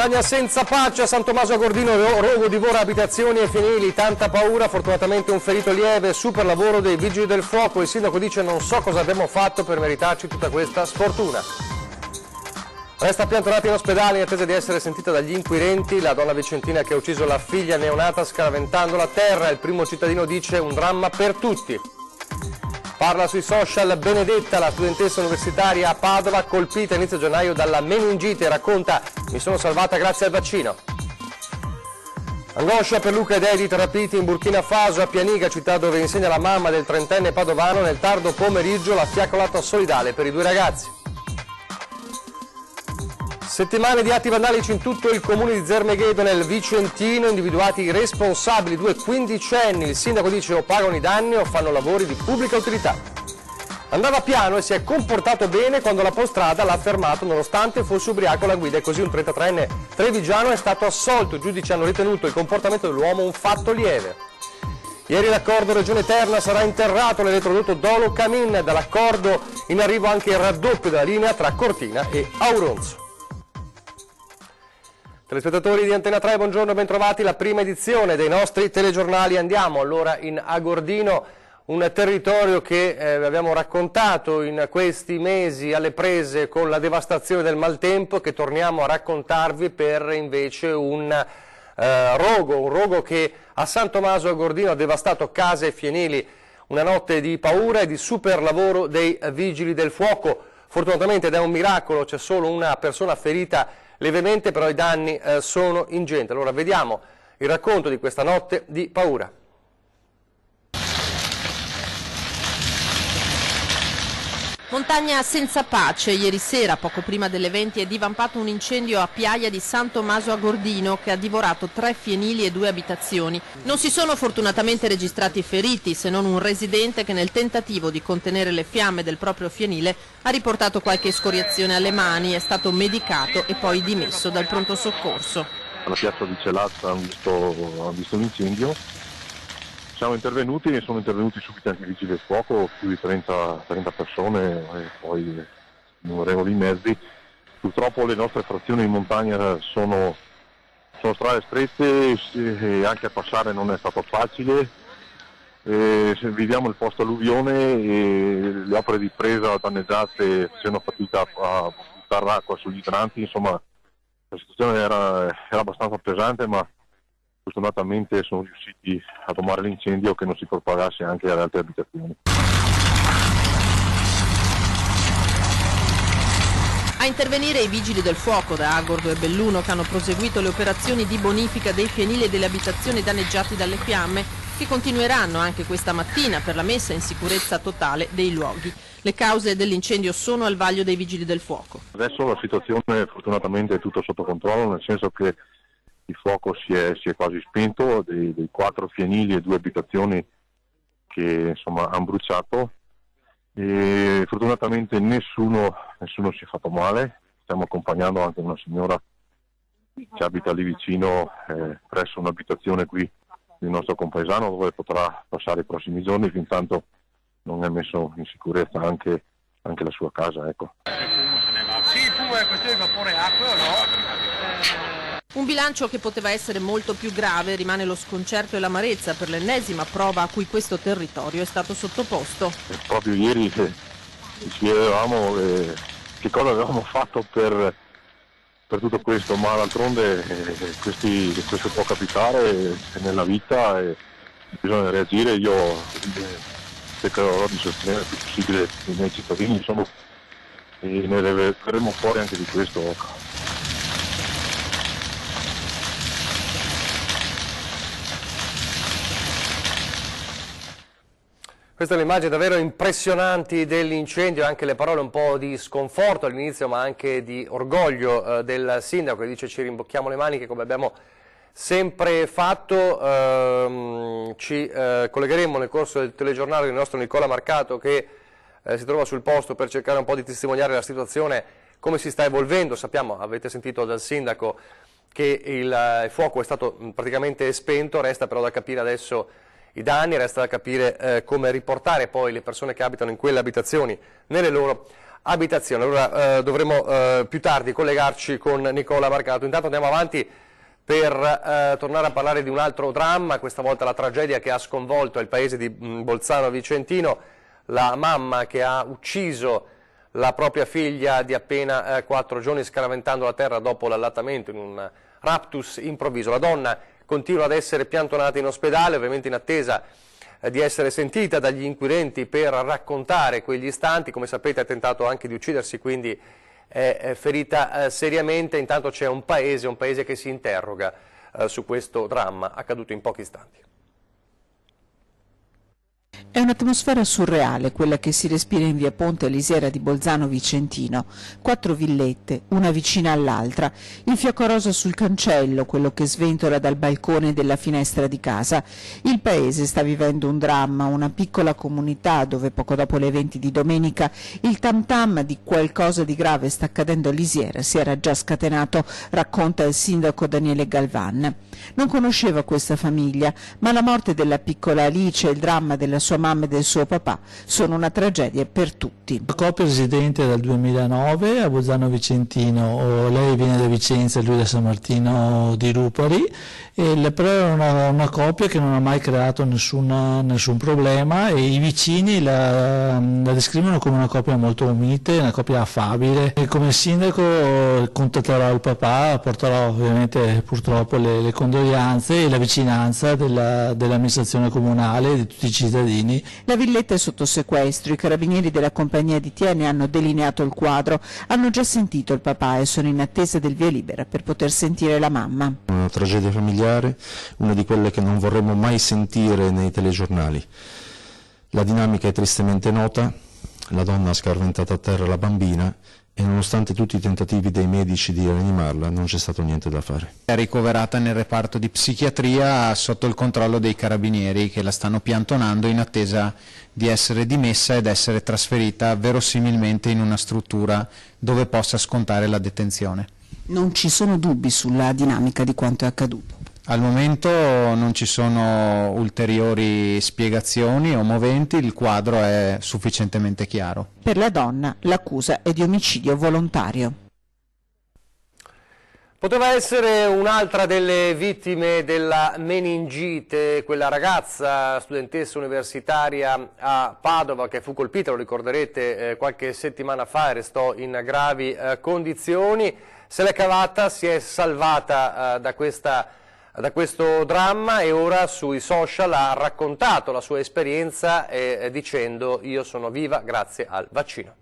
Montagna senza pace a San Tommaso Agordino, rogo divora abitazioni e fienili, tanta paura, fortunatamente un ferito lieve, super lavoro dei vigili del fuoco. Il sindaco dice: non so cosa abbiamo fatto per meritarci tutta questa sfortuna. Resta piantonata in ospedale in attesa di essere sentita dagli inquirenti la donna vicentina che ha ucciso la figlia neonata scaraventando la terra. Il primo cittadino dice: un dramma per tutti. Parla sui social Benedetta, la studentessa universitaria a Padova, colpita inizio gennaio dalla meningite, racconta: mi sono salvata grazie al vaccino. Angoscia per Luca ed Edith, rapiti in Burkina Faso, a Pianiga, città dove insegna la mamma del 30enne padovano. Nel tardo pomeriggio la fiaccolata solidale per i due ragazzi. Settimane di atti vandalici in tutto il comune di Zermeghedo nel Vicentino, individuati i responsabili, due quindicenni. Il sindaco dice: o pagano i danni o fanno lavori di pubblica utilità. Andava piano e si è comportato bene quando la Polstrada l'ha fermato nonostante fosse ubriaco alla guida, e così un 33enne trevigiano è stato assolto. I giudici hanno ritenuto il comportamento dell'uomo un fatto lieve. Ieri l'accordo Regione Terna sarà interrato l'elettrodotto Dolo Camin, dall'accordo in arrivo anche il raddoppio della linea tra Cortina e Auronzo. Telespettatori di Antena 3, buongiorno, bentrovati, la prima edizione dei nostri telegiornali. Andiamo allora in Agordino, un territorio che abbiamo raccontato in questi mesi alle prese con la devastazione del maltempo, che torniamo a raccontarvi per invece un rogo che a San Tommaso Agordino ha devastato case e fienili. Una notte di paura e di super lavoro dei vigili del fuoco. Fortunatamente, ed è un miracolo, c'è solo una persona ferita levemente, però i danni sono ingenti. Allora vediamo il racconto di questa notte di paura. Montagna senza pace. Ieri sera, poco prima delle 20, è divampato un incendio a Piaia di San Tommaso Agordino che ha divorato 3 fienili e 2 abitazioni. Non si sono fortunatamente registrati feriti, se non un residente che nel tentativo di contenere le fiamme del proprio fienile ha riportato qualche escoriazione alle mani, è stato medicato e poi dimesso dal pronto soccorso. Alla piazza di Celazza hanno visto l'incendio. Siamo intervenuti e sono intervenuti subito anche i vigili del fuoco, più di 30 persone e poi innumerevoli mezzi. Purtroppo le nostre frazioni in montagna sono strade strette e anche a passare non è stato facile. Viviamo il post alluvione e le opere di presa danneggiate facendo fatica a buttare l'acqua sugli idranti. Insomma, la situazione era abbastanza pesante, ma fortunatamente sono riusciti a domare l'incendio che non si propagasse anche alle altre abitazioni. A intervenire i vigili del fuoco da Agordo e Belluno, che hanno proseguito le operazioni di bonifica dei fienili e delle abitazioni danneggiati dalle fiamme, che continueranno anche questa mattina per la messa in sicurezza totale dei luoghi. Le cause dell'incendio sono al vaglio dei vigili del fuoco. Adesso la situazione fortunatamente è tutto sotto controllo, nel senso che il fuoco si è quasi spento, dei 4 fienili e 2 abitazioni che insomma hanno bruciato, e fortunatamente nessuno si è fatto male. Stiamo accompagnando anche una signora che abita lì vicino, presso un'abitazione qui del nostro compaesano, dove potrà passare i prossimi giorni, fin tanto non è messo in sicurezza anche la sua casa, ecco. Sì, tu è questione di vapore acqua o no? Un bilancio che poteva essere molto più grave. Rimane lo sconcerto e l'amarezza per l'ennesima prova a cui questo territorio è stato sottoposto. Proprio ieri ci chiedevamo che cosa avevamo fatto per tutto questo, ma d'altronde questo può capitare nella vita e bisogna reagire. Io cercherò di sostenere il più possibile i miei cittadini, insomma, e ne verremo fuori anche di questo. Queste sono le immagini davvero impressionanti dell'incendio, anche le parole un po' di sconforto all'inizio, ma anche di orgoglio del sindaco, che dice: ci rimbocchiamo le maniche come abbiamo sempre fatto. Ci collegheremo nel corso del telegiornale il nostro Nicola Marcato, che si trova sul posto per cercare un po' di testimoniare la situazione, come si sta evolvendo. Sappiamo, avete sentito dal sindaco, che il fuoco è stato praticamente spento, resta però da capire adesso i danni, resta da capire come riportare poi le persone che abitano in quelle abitazioni nelle loro abitazioni. Allora dovremo più tardi collegarci con Nicola Marcato. Intanto andiamo avanti per tornare a parlare di un altro dramma, questa volta la tragedia che ha sconvolto il paese di Bolzano Vicentino, la mamma che ha ucciso la propria figlia di appena 4 giorni scaraventando la terra dopo l'allattamento in un raptus improvviso. La donna continua ad essere piantonata in ospedale, ovviamente in attesa di essere sentita dagli inquirenti per raccontare quegli istanti. Come sapete ha tentato anche di uccidersi, quindi è ferita seriamente. Intanto c'è un paese che si interroga su questo dramma accaduto in pochi istanti. È un'atmosfera surreale quella che si respira in via Ponte Lisiera di Bolzano Vicentino. 4 villette, una vicina all'altra, il fiocco rosa sul cancello, quello che sventola dal balcone della finestra di casa. Il paese sta vivendo un dramma, una piccola comunità dove poco dopo le 20 di domenica il tam tam di qualcosa di grave sta accadendo a Lisiera si era già scatenato, racconta il sindaco Daniele Galvan. Non conosceva questa famiglia, ma la morte della piccola Alice e il dramma della sua mamma e del suo papà sono una tragedia per tutti. La coppia residente dal 2009 a Bolzano Vicentino, lei viene da Vicenza e lui da San Martino di Rupari, però è una coppia che non ha mai creato nessun problema, e i vicini la descrivono come una coppia molto unita, una coppia affabile. E come sindaco contatterò il papà, porterò ovviamente purtroppo le condoglianze e la vicinanza dell'amministrazione comunale e di tutti i cittadini. La villetta è sotto sequestro, i carabinieri della compagnia di Tiene hanno delineato il quadro, hanno già sentito il papà e sono in attesa del via libera per poter sentire la mamma. Una tragedia familiare, una di quelle che non vorremmo mai sentire nei telegiornali. La dinamica è tristemente nota, la donna ha scarventato a terra la bambina e nonostante tutti i tentativi dei medici di rianimarla non c'è stato niente da fare. È ricoverata nel reparto di psichiatria sotto il controllo dei carabinieri che la stanno piantonando in attesa di essere dimessa ed essere trasferita verosimilmente in una struttura dove possa scontare la detenzione. Non ci sono dubbi sulla dinamica di quanto è accaduto? Al momento non ci sono ulteriori spiegazioni o moventi, il quadro è sufficientemente chiaro. Per la donna l'accusa è di omicidio volontario. Poteva essere un'altra delle vittime della meningite, quella ragazza studentessa universitaria a Padova che fu colpita, lo ricorderete, qualche settimana fa e restò in gravi condizioni. Se l'è cavata, si è salvata da questo dramma e ora sui social ha raccontato la sua esperienza dicendo: io sono viva grazie al vaccino.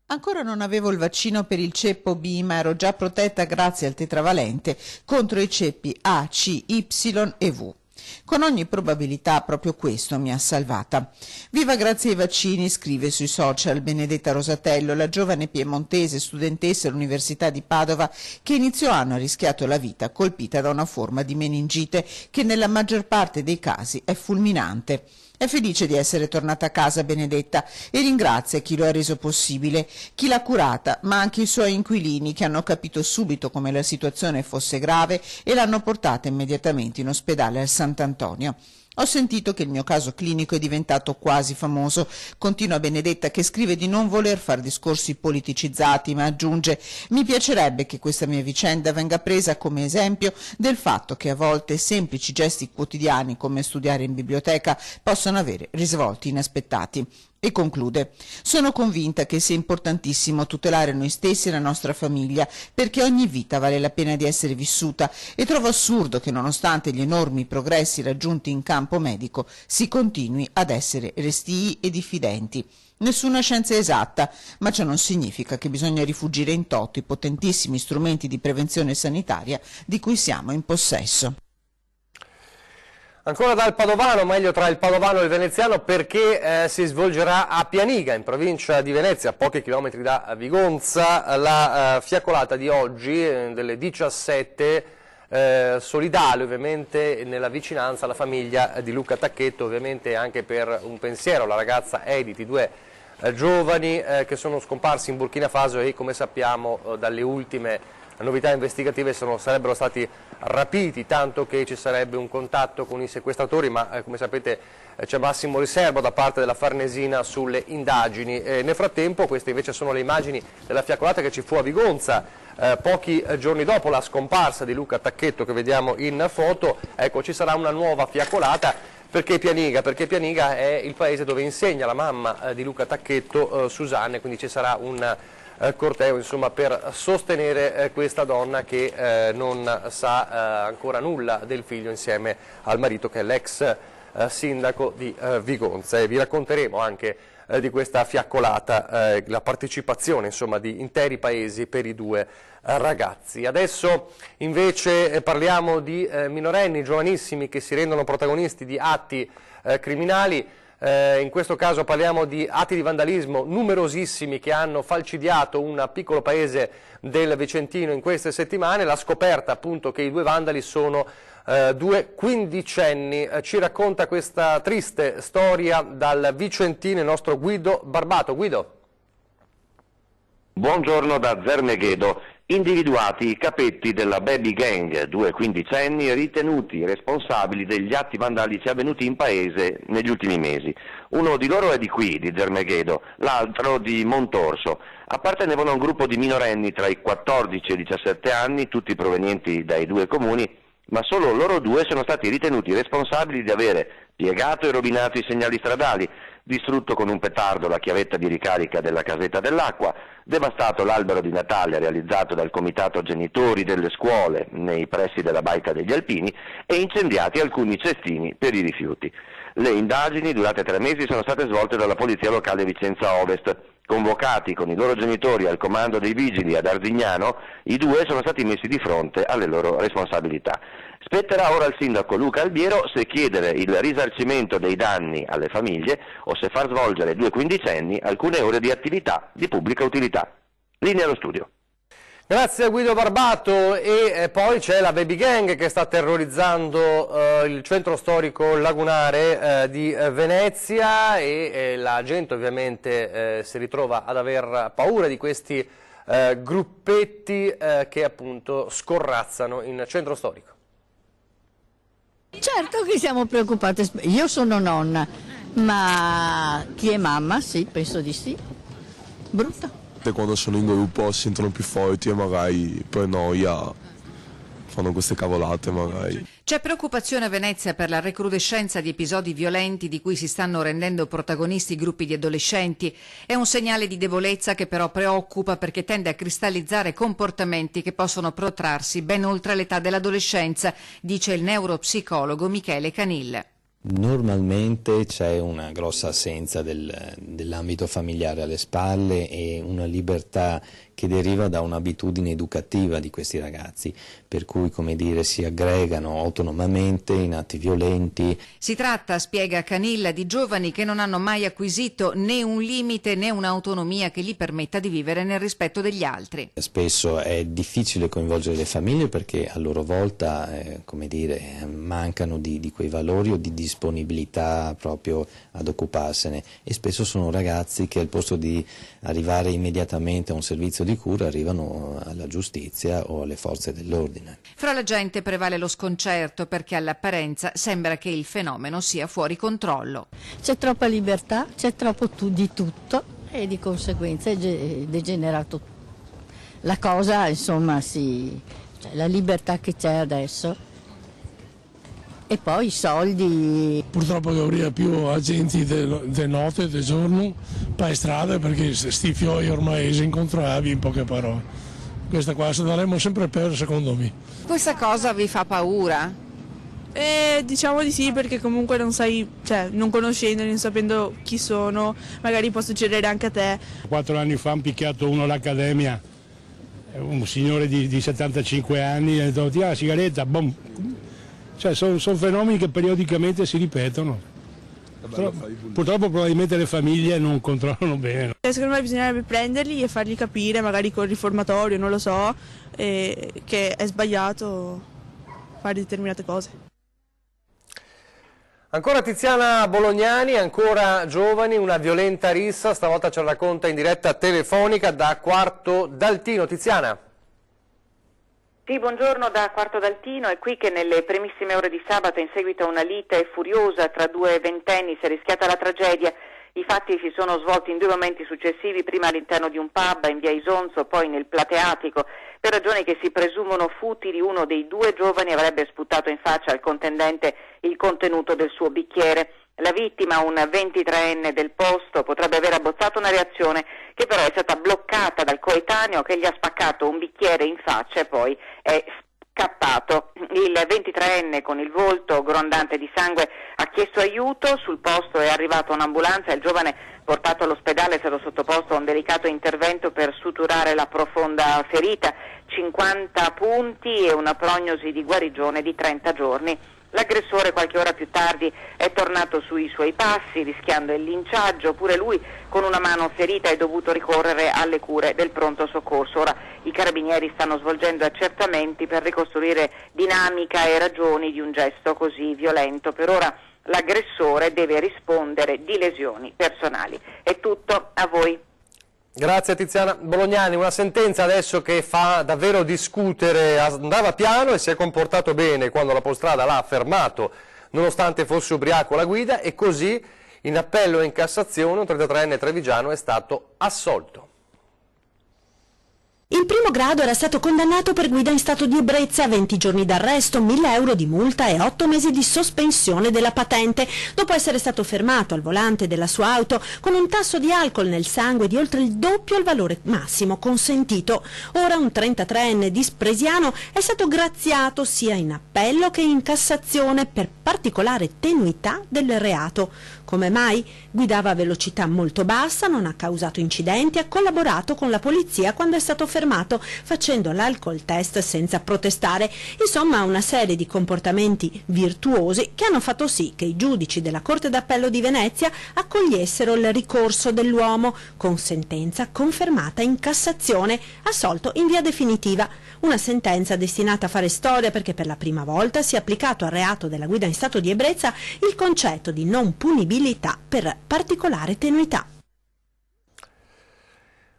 Ancora non avevo il vaccino per il ceppo B, ma ero già protetta grazie al tetravalente contro i ceppi A, C, Y e V. Con ogni probabilità proprio questo mi ha salvata. Viva grazie ai vaccini, scrive sui social Benedetta Rosatello, la giovane piemontese studentessa all'Università di Padova che inizio anno ha rischiato la vita colpita da una forma di meningite che nella maggior parte dei casi è fulminante. È felice di essere tornata a casa Benedetta e ringrazia chi lo ha reso possibile, chi l'ha curata, ma anche i suoi inquilini che hanno capito subito come la situazione fosse grave e l'hanno portata immediatamente in ospedale al Sant'Antonio. Ho sentito che il mio caso clinico è diventato quasi famoso, continua Benedetta, che scrive di non voler fare discorsi politicizzati, ma aggiunge: mi piacerebbe che questa mia vicenda venga presa come esempio del fatto che a volte semplici gesti quotidiani come studiare in biblioteca possono avere risvolti inaspettati. E conclude: sono convinta che sia importantissimo tutelare noi stessi e la nostra famiglia, perché ogni vita vale la pena di essere vissuta, e trovo assurdo che nonostante gli enormi progressi raggiunti in campo medico si continui ad essere restii e diffidenti. Nessuna scienza è esatta, ma ciò non significa che bisogna rifuggire in toto i potentissimi strumenti di prevenzione sanitaria di cui siamo in possesso. Ancora dal Padovano, meglio tra il Padovano e il Veneziano, perché si svolgerà a Pianiga, in provincia di Venezia, a pochi chilometri da Vigonza, la fiaccolata di oggi delle 17, solidale ovviamente nella vicinanza alla famiglia di Luca Tacchetto, ovviamente anche per un pensiero alla ragazza Edith, i 2 giovani che sono scomparsi in Burkina Faso e come sappiamo dalle ultime novità investigative sarebbero stati rapiti, tanto che ci sarebbe un contatto con i sequestratori, ma come sapete c'è massimo riservo da parte della Farnesina sulle indagini. Nel frattempo queste invece sono le immagini della fiaccolata che ci fu a Vigonza pochi giorni dopo la scomparsa di Luca Tacchetto, che vediamo in foto. Ecco, ci sarà una nuova fiaccolata. Perché Pianiga? Perché Pianiga è il paese dove insegna la mamma di Luca Tacchetto, Susanne, quindi ci sarà un corteo, insomma, per sostenere questa donna che non sa ancora nulla del figlio, insieme al marito che è l'ex sindaco di Vigonza, e vi racconteremo anche di questa fiaccolata, la partecipazione, insomma, di interi paesi per i due ragazzi. Adesso invece parliamo di minorenni giovanissimi che si rendono protagonisti di atti criminali. In questo caso parliamo di atti di vandalismo numerosissimi che hanno falcidiato un piccolo paese del Vicentino in queste settimane. La scoperta appunto che i due vandali sono due quindicenni. Ci racconta questa triste storia dal Vicentino il nostro Guido Barbato. Guido. Buongiorno da Zerneghedo. Individuati i capetti della Baby Gang, due quindicenni ritenuti responsabili degli atti vandalici avvenuti in paese negli ultimi mesi. Uno di loro è di qui, di Zerneghedo, l'altro di Montorso. Appartenevano a un gruppo di minorenni tra i 14 e i 17 anni, tutti provenienti dai due comuni, ma solo loro due sono stati ritenuti responsabili di avere piegato e rovinato i segnali stradali, distrutto con un petardo la chiavetta di ricarica della casetta dell'acqua, devastato l'albero di Natale realizzato dal comitato genitori delle scuole nei pressi della Baita degli Alpini e incendiati alcuni cestini per i rifiuti. Le indagini, durate 3 mesi, sono state svolte dalla Polizia Locale Vicenza Ovest. Convocati con i loro genitori al comando dei vigili ad Arzignano, i due sono stati messi di fronte alle loro responsabilità. Spetterà ora al sindaco Luca Albiero se chiedere il risarcimento dei danni alle famiglie o se far svolgere ai due quindicenni alcune ore di attività di pubblica utilità. Linea allo studio. Grazie a Guido Barbato. E poi c'è la Baby Gang che sta terrorizzando il centro storico lagunare di Venezia, e la gente ovviamente si ritrova ad aver paura di questi gruppetti che appunto scorrazzano in centro storico. Certo che siamo preoccupati, io sono nonna, ma chi è mamma? Sì, penso di sì. Brutta. Quando sono in gruppo si sentono più forti e magari per noia fanno queste cavolate magari. C'è preoccupazione a Venezia per la recrudescenza di episodi violenti di cui si stanno rendendo protagonisti gruppi di adolescenti. È un segnale di debolezza che però preoccupa perché tende a cristallizzare comportamenti che possono protrarsi ben oltre l'età dell'adolescenza, dice il neuropsicologo Michele Canil. Normalmente c'è una grossa assenza dell'ambito familiare alle spalle e una libertà che deriva da un'abitudine educativa di questi ragazzi, per cui, come dire, si aggregano autonomamente in atti violenti. Si tratta, spiega Canilla, di giovani che non hanno mai acquisito né un limite né un'autonomia che gli permetta di vivere nel rispetto degli altri. Spesso è difficile coinvolgere le famiglie perché a loro volta, come dire, mancano di quei valori o di disponibilità proprio ad occuparsene, e spesso sono ragazzi che al posto di arrivare immediatamente a un servizio di cura arrivano alla giustizia o alle forze dell'ordine. Fra la gente prevale lo sconcerto perché all'apparenza sembra che il fenomeno sia fuori controllo. C'è troppa libertà, c'è troppo di tutto e di conseguenza è degenerato. La cosa, insomma, la libertà che c'è adesso e poi i soldi. Purtroppo dovrà più agenti di notte, di giorno, per strada, perché sti fioi ormai si incontravi in poche parole. Questa qua se daremo sempre per, secondo me. Questa cosa vi fa paura? Diciamo di sì, perché comunque non sai, non conoscendoli, non sapendo chi sono, magari può succedere anche a te. 4 anni fa hanno picchiato uno all'accademia, un signore di 75 anni, ha detto la sigaretta, boom. Sono fenomeni che periodicamente si ripetono. Purtroppo probabilmente le famiglie non controllano bene. Secondo me bisognerebbe prenderli e fargli capire, magari col riformatorio, non lo so, che è sbagliato fare determinate cose. Ancora Tiziana Bolognani, ancora giovani, una violenta rissa, stavolta ce la racconta in diretta telefonica da Quarto d'Altino. Tiziana. Sì, buongiorno da Quarto d'Altino. È qui che nelle primissime ore di sabato, in seguito a una lite furiosa tra due ventenni, si è rischiata la tragedia. I fatti si sono svolti in due momenti successivi, prima all'interno di un pub in via Isonzo, poi nel Plateatico. Per ragioni che si presumono futili, uno dei due giovani avrebbe sputato in faccia al contendente il contenuto del suo bicchiere. La vittima, un 23enne del posto, potrebbe aver abbozzato una reazione che però è stata bloccata dal coetaneo che gli ha spaccato un bicchiere in faccia e poi è scappato. Il 23enne, con il volto grondante di sangue, ha chiesto aiuto. Sul posto è arrivata un'ambulanza e il giovane, portato all'ospedale, è stato sottoposto a un delicato intervento per suturare la profonda ferita, 50 punti e una prognosi di guarigione di 30 giorni. L'aggressore qualche ora più tardi è tornato sui suoi passi, rischiando il linciaggio. Pure lui, con una mano ferita, è dovuto ricorrere alle cure del pronto soccorso. Ora i carabinieri stanno svolgendo accertamenti per ricostruire dinamica e ragioni di un gesto così violento. Per ora l'aggressore deve rispondere di lesioni personali. È tutto, a voi. Grazie Tiziana Bolognani. Una sentenza adesso che fa davvero discutere. Andava piano e si è comportato bene quando l'autostrada l'ha fermato nonostante fosse ubriaco alla guida, e così in appello e in Cassazione un 33enne trevigiano è stato assolto. Il primo grado era stato condannato per guida in stato di ebbrezza a 20 giorni d'arresto, 1.000 euro di multa e 8 mesi di sospensione della patente, dopo essere stato fermato al volante della sua auto con un tasso di alcol nel sangue di oltre il doppio al valore massimo consentito. Ora un 33enne di Spresiano è stato graziato sia in appello che in Cassazione per particolare tenuità del reato. Come mai? Guidava a velocità molto bassa, non ha causato incidenti, ha collaborato con la polizia quando è stato fermato, facendo l'alcol test senza protestare. Insomma, una serie di comportamenti virtuosi che hanno fatto sì che i giudici della Corte d'Appello di Venezia accogliessero il ricorso dell'uomo, con sentenza confermata in Cassazione, assolto in via definitiva. Una sentenza destinata a fare storia perché per la prima volta si è applicato al reato della guida in stato di ebbrezza il concetto di non punibilità per particolare tenuità.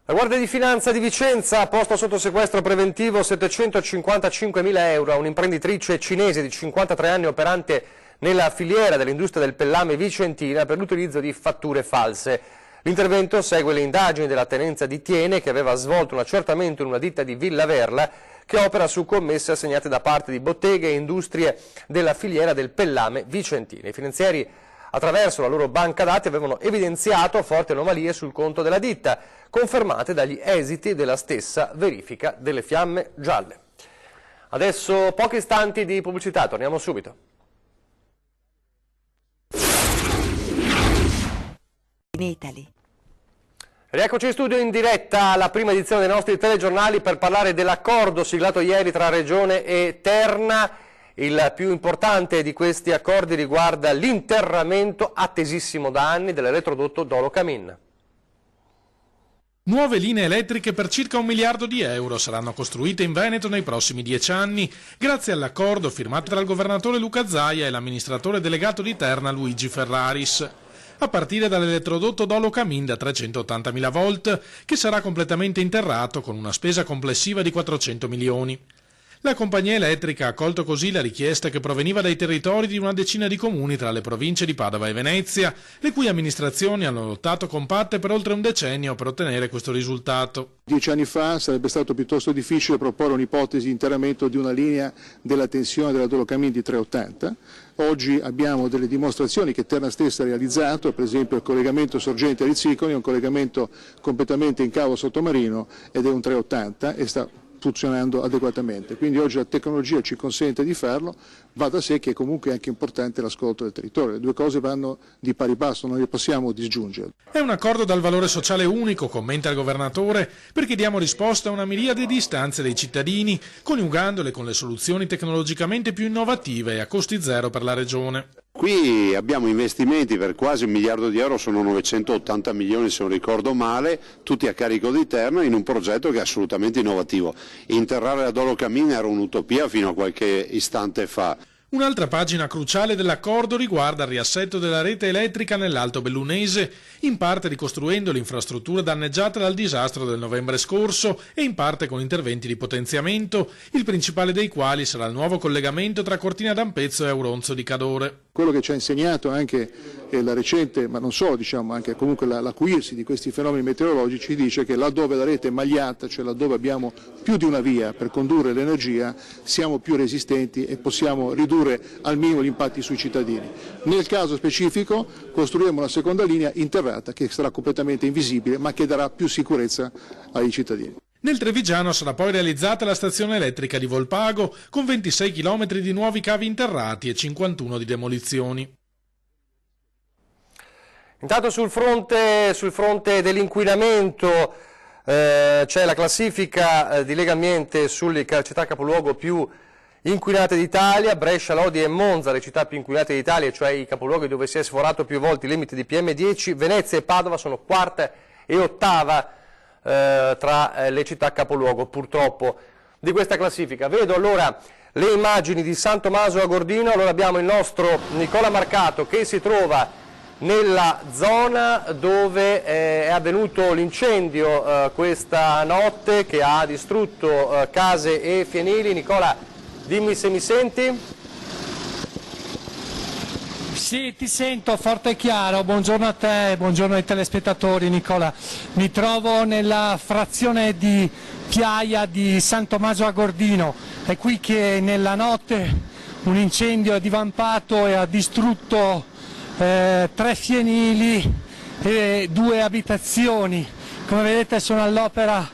La Guardia di Finanza di Vicenza ha posto sotto sequestro preventivo 755.000 euro a un'imprenditrice cinese di 53 anni operante nella filiera dell'industria del pellame vicentina per l'utilizzo di fatture false. L'intervento segue le indagini della tenenza di Tiene, che aveva svolto un accertamento in una ditta di Villa Verla che opera su commesse assegnate da parte di botteghe e industrie della filiera del pellame vicentina. I finanzieri, attraverso la loro banca dati, avevano evidenziato forti anomalie sul conto della ditta, confermate dagli esiti della stessa verifica delle fiamme gialle. Adesso pochi istanti di pubblicità, torniamo subito. In Italy. Rieccoci in studio in diretta alla prima edizione dei nostri telegiornali per parlare dell'accordo siglato ieri tra Regione e Terna. Il più importante di questi accordi riguarda l'interramento attesissimo da anni dell'elettrodotto Dolo-Camin. Nuove linee elettriche per circa 1 miliardo di euro saranno costruite in Veneto nei prossimi 10 anni, grazie all'accordo firmato tra il governatore Luca Zaia e l'amministratore delegato di Terna Luigi Ferraris. A partire dall'elettrodotto Dolo-Camin da 380.000 volt, che sarà completamente interrato con una spesa complessiva di 400 milioni. La compagnia elettrica ha accolto così la richiesta che proveniva dai territori di una decina di comuni tra le province di Padova e Venezia, le cui amministrazioni hanno lottato compatte per oltre un decennio per ottenere questo risultato. 10 anni fa sarebbe stato piuttosto difficile proporre un'ipotesi di interramento di una linea della tensione della Dolo-Camin di 380. Oggi abbiamo delle dimostrazioni che Terna stessa ha realizzato, per esempio il collegamento Sorgente-Rizziconi, un collegamento completamente in cavo sottomarino ed è un 380 e sta funzionando adeguatamente, quindi oggi la tecnologia ci consente di farlo, va da sé che comunque è anche importante l'ascolto del territorio, le due cose vanno di pari passo, non le possiamo disgiungere. È un accordo dal valore sociale unico, commenta il governatore, perché diamo risposta a una miriade di istanze dei cittadini, coniugandole con le soluzioni tecnologicamente più innovative e a costi zero per la Regione. Qui abbiamo investimenti per quasi 1 miliardo di euro, sono 980 milioni se non ricordo male, tutti a carico di Terna in un progetto che è assolutamente innovativo. Interrare la Dolo-Camin era un'utopia fino a qualche istante fa. Un'altra pagina cruciale dell'accordo riguarda il riassetto della rete elettrica nell'Alto Bellunese, in parte ricostruendo l'infrastruttura danneggiata dal disastro del novembre scorso e in parte con interventi di potenziamento, il principale dei quali sarà il nuovo collegamento tra Cortina d'Ampezzo e Auronzo di Cadore. Quello che ci ha insegnato anche la recente, ma non solo, diciamo, anche comunque l'acuirsi di questi fenomeni meteorologici, dice che laddove la rete è magliata, cioè laddove abbiamo più di una via per condurre l'energia, siamo più resistenti e possiamo ridurre al minimo gli impatti sui cittadini. Nel caso specifico costruiremo una seconda linea interrata che sarà completamente invisibile ma che darà più sicurezza ai cittadini. Nel Trevigiano sarà poi realizzata la stazione elettrica di Volpago con 26 km di nuovi cavi interrati e 51 di demolizioni. Intanto sul fronte dell'inquinamento c'è la classifica di Legambiente sulle città capoluogo più inquinate d'Italia. Brescia, Lodi e Monza, le città più inquinate d'Italia, cioè i capoluoghi dove si è sforato più volte il limite di PM10. Venezia e Padova sono quarta e ottava tra le città capoluogo, purtroppo, di questa classifica. Vedo allora le immagini di San Tommaso Agordino. Allora abbiamo il nostro Nicola Marcato che si trova nella zona dove è avvenuto l'incendio questa notte, che ha distrutto case e fienili. Nicola, dimmi se mi senti. Sì, ti sento forte e chiaro. Buongiorno a te, buongiorno ai telespettatori. Nicola, mi trovo nella frazione di Piaia di San Tommaso Agordino. È qui che nella notte un incendio è divampato e ha distrutto 3 fienili e 2 abitazioni. Come vedete sono all'opera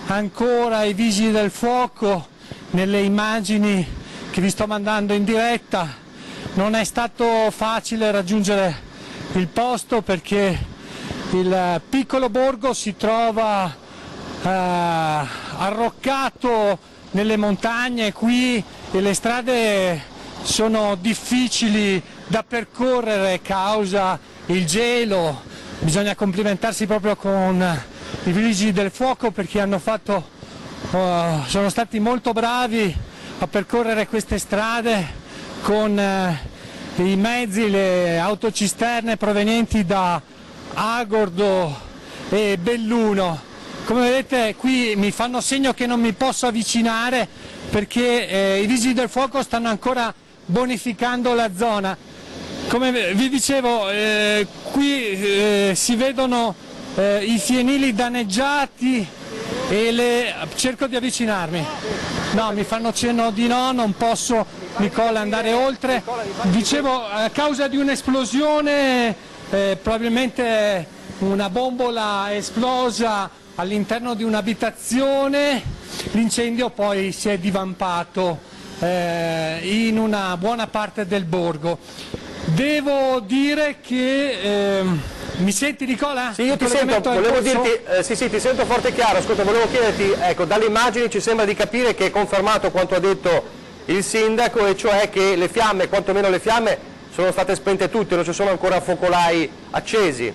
ancora i vigili del fuoco. Nelle immagini che vi sto mandando in diretta non è stato facile raggiungere il posto perché il piccolo borgo si trova arroccato nelle montagne qui e le strade sono difficili da percorrere causa il gelo. Bisogna complimentarsi proprio con i vigili del fuoco perché sono stati molto bravi a percorrere queste strade con i mezzi, le autocisterne provenienti da Agordo e Belluno. Come vedete qui mi fanno segno che non mi posso avvicinare perché i vigili del fuoco stanno ancora bonificando la zona. Come vi dicevo, qui si vedono i fienili danneggiati e cerco di avvicinarmi. No, mi fanno cenno di no, non posso, Nicola, andare oltre. Dicevo, a causa di un'esplosione, probabilmente una bombola è esplosa all'interno di un'abitazione, l'incendio poi si è divampato in una buona parte del borgo. Devo dire che... mi senti, Nicola? Sì, io ti sento, volevo dirti, sì, ti sento forte e chiaro. Ascolta, volevo chiederti, ecco, dalle immagini ci sembra di capire che è confermato quanto ha detto il sindaco, e cioè che le fiamme, quantomeno le fiamme, sono state spente tutte, non ci sono ancora focolai accesi.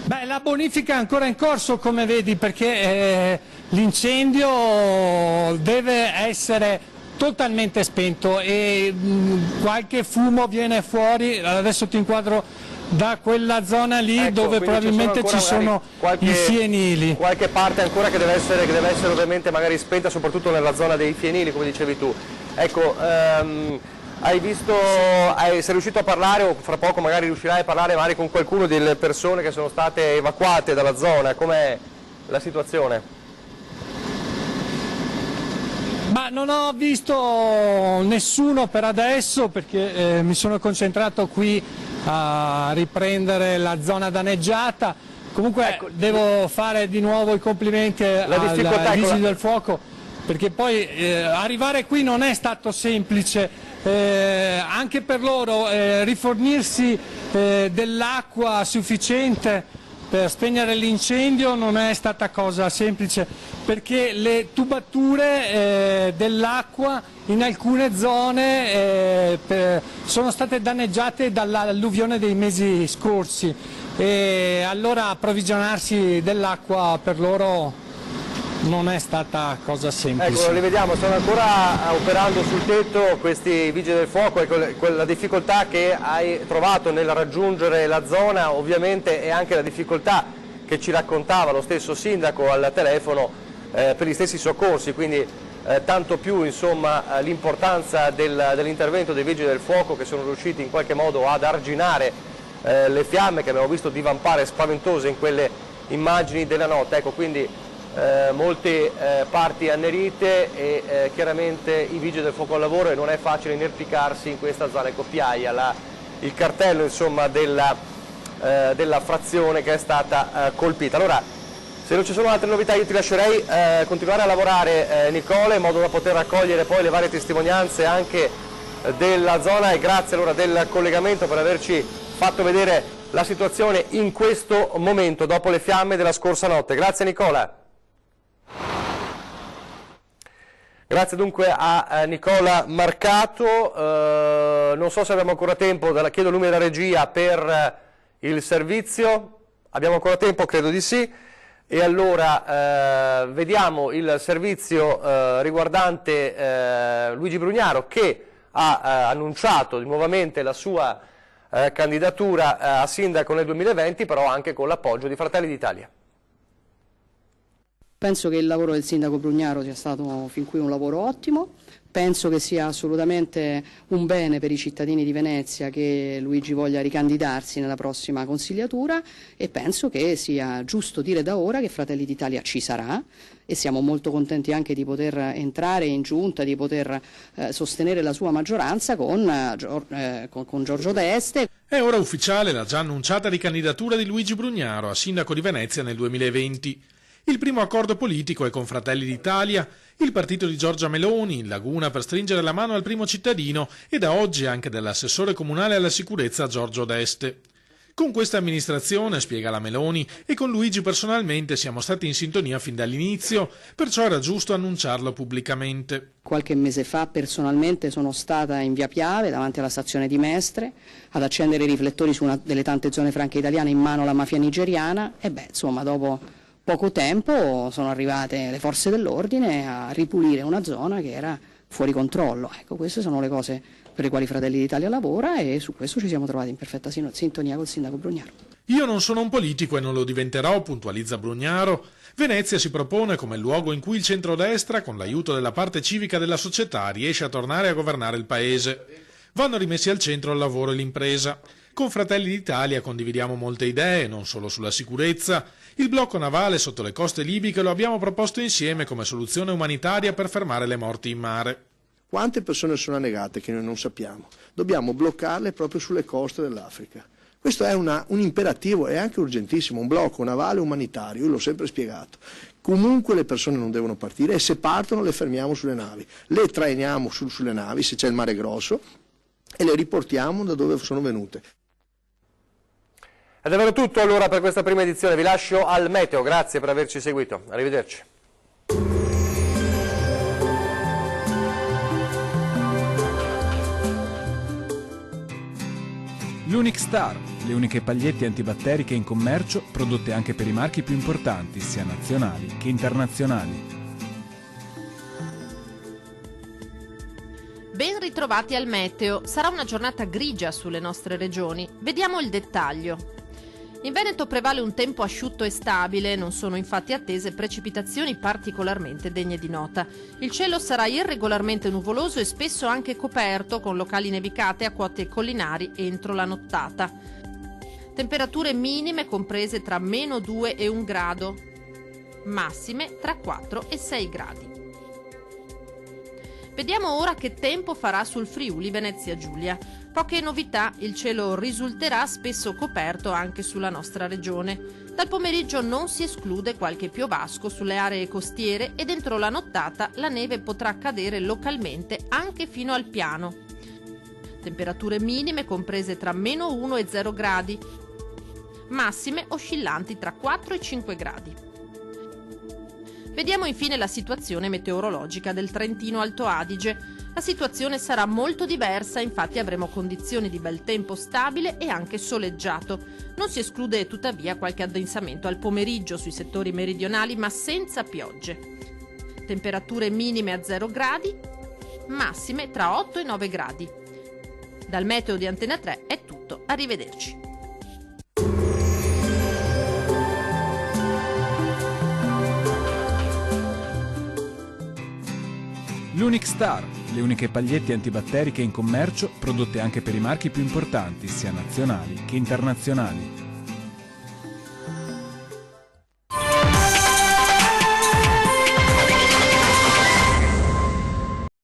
Beh, la bonifica è ancora in corso, come vedi, perché l'incendio deve essere totalmente spento e qualche fumo viene fuori. Adesso ti inquadro da quella zona lì, ecco, dove probabilmente ci sono i fienili. Qualche parte ancora che deve essere ovviamente magari spenta, soprattutto nella zona dei fienili, come dicevi tu. Ecco, hai visto, sei riuscito a parlare, o fra poco magari riuscirai a parlare magari con qualcuno delle persone che sono state evacuate dalla zona? Com'è la situazione? Ma non ho visto nessuno per adesso perché mi sono concentrato qui a riprendere la zona danneggiata. Comunque ecco, devo fare di nuovo i complimenti ai vigili del fuoco perché poi arrivare qui non è stato semplice, anche per loro rifornirsi dell'acqua sufficiente per spegnere l'incendio non è stata cosa semplice perché le tubature dell'acqua in alcune zone sono state danneggiate dall'alluvione dei mesi scorsi e allora approvvigionarsi dell'acqua per loro non è stata cosa semplice. Ecco, li vediamo, stanno ancora operando sul tetto questi vigili del fuoco. Ecco, la difficoltà che hai trovato nel raggiungere la zona ovviamente è anche la difficoltà che ci raccontava lo stesso sindaco al telefono per gli stessi soccorsi, quindi tanto più l'importanza dell'intervento dei vigili del fuoco che sono riusciti in qualche modo ad arginare le fiamme che abbiamo visto divampare spaventose in quelle immagini della notte. Ecco, quindi molte parti annerite e chiaramente i vigili del fuoco al lavoro, e non è facile inerpicarsi in questa zona. Ecco, Piaia, il cartello della frazione che è stata colpita. Allora, se non ci sono altre novità io ti lascerei continuare a lavorare, Nicola, in modo da poter raccogliere poi le varie testimonianze anche della zona, e grazie allora del collegamento per averci fatto vedere la situazione in questo momento dopo le fiamme della scorsa notte. Grazie Nicola. Grazie dunque a Nicola Marcato. Non so se abbiamo ancora tempo, chiedo il numero della regia per il servizio. Abbiamo ancora tempo? Credo di sì. E allora vediamo il servizio riguardante Luigi Brugnaro, che ha annunciato nuovamente la sua candidatura a sindaco nel 2020, però anche con l'appoggio di Fratelli d'Italia. Penso che il lavoro del sindaco Brugnaro sia stato fin qui un lavoro ottimo, penso che sia assolutamente un bene per i cittadini di Venezia che Luigi voglia ricandidarsi nella prossima consigliatura, e penso che sia giusto dire da ora che Fratelli d'Italia ci sarà, e siamo molto contenti anche di poter entrare in giunta, di poter sostenere la sua maggioranza con Giorgio D'Este. È ora ufficiale la già annunciata ricandidatura di Luigi Brugnaro a sindaco di Venezia nel 2020. Il primo accordo politico è con Fratelli d'Italia, il partito di Giorgia Meloni, in Laguna per stringere la mano al primo cittadino, e da oggi anche dell'assessore comunale alla sicurezza Giorgio D'Este. Con questa amministrazione, spiega la Meloni, e con Luigi personalmente siamo stati in sintonia fin dall'inizio, perciò era giusto annunciarlo pubblicamente. Qualche mese fa personalmente sono stata in via Piave, davanti alla stazione di Mestre, ad accendere i riflettori su una delle tante zone franche italiane in mano alla mafia nigeriana, e dopo poco tempo sono arrivate le forze dell'ordine a ripulire una zona che era fuori controllo. Ecco, queste sono le cose per le quali Fratelli d'Italia lavora, e su questo ci siamo trovati in perfetta sintonia col sindaco Brugnaro. Io non sono un politico e non lo diventerò, puntualizza Brugnaro. Venezia si propone come luogo in cui il centrodestra, con l'aiuto della parte civica della società, riesce a tornare a governare il paese. Vanno rimessi al centro il lavoro e l'impresa. Con Fratelli d'Italia condividiamo molte idee, non solo sulla sicurezza. Il blocco navale sotto le coste libiche lo abbiamo proposto insieme come soluzione umanitaria per fermare le morti in mare. Quante persone sono annegate che noi non sappiamo? Dobbiamo bloccarle proprio sulle coste dell'Africa. Questo è un imperativo, è anche urgentissimo, un blocco navale umanitario, io l'ho sempre spiegato. Comunque le persone non devono partire, e se partono le fermiamo sulle navi, le trainiamo sulle navi se c'è il mare grosso e le riportiamo da dove sono venute. È davvero tutto allora per questa prima edizione, vi lascio al meteo, grazie per averci seguito, arrivederci. L'Unic Star, le uniche pagliette antibatteriche in commercio, prodotte anche per i marchi più importanti, sia nazionali che internazionali. Ben ritrovati al meteo, sarà una giornata grigia sulle nostre regioni, vediamo il dettaglio. In Veneto prevale un tempo asciutto e stabile, non sono infatti attese precipitazioni particolarmente degne di nota. Il cielo sarà irregolarmente nuvoloso e spesso anche coperto, con locali nevicate a quote collinari entro la nottata. Temperature minime comprese tra -2 e 1 grado, massime tra 4 e 6 gradi. Vediamo ora che tempo farà sul Friuli Venezia Giulia. Poche novità, il cielo risulterà spesso coperto anche sulla nostra regione. Dal pomeriggio non si esclude qualche piovasco sulle aree costiere, e dentro la nottata la neve potrà cadere localmente anche fino al piano. Temperature minime comprese tra -1 e 0 gradi, massime oscillanti tra 4 e 5 gradi. Vediamo infine la situazione meteorologica del Trentino Alto Adige. La situazione sarà molto diversa, infatti avremo condizioni di bel tempo stabile e anche soleggiato. Non si esclude tuttavia qualche addensamento al pomeriggio sui settori meridionali, ma senza piogge. Temperature minime a 0 gradi, massime tra 8 e 9 gradi. Dal meteo di Antena 3 è tutto, arrivederci. L'Unic Star, le uniche pagliette antibatteriche in commercio, prodotte anche per i marchi più importanti, sia nazionali che internazionali.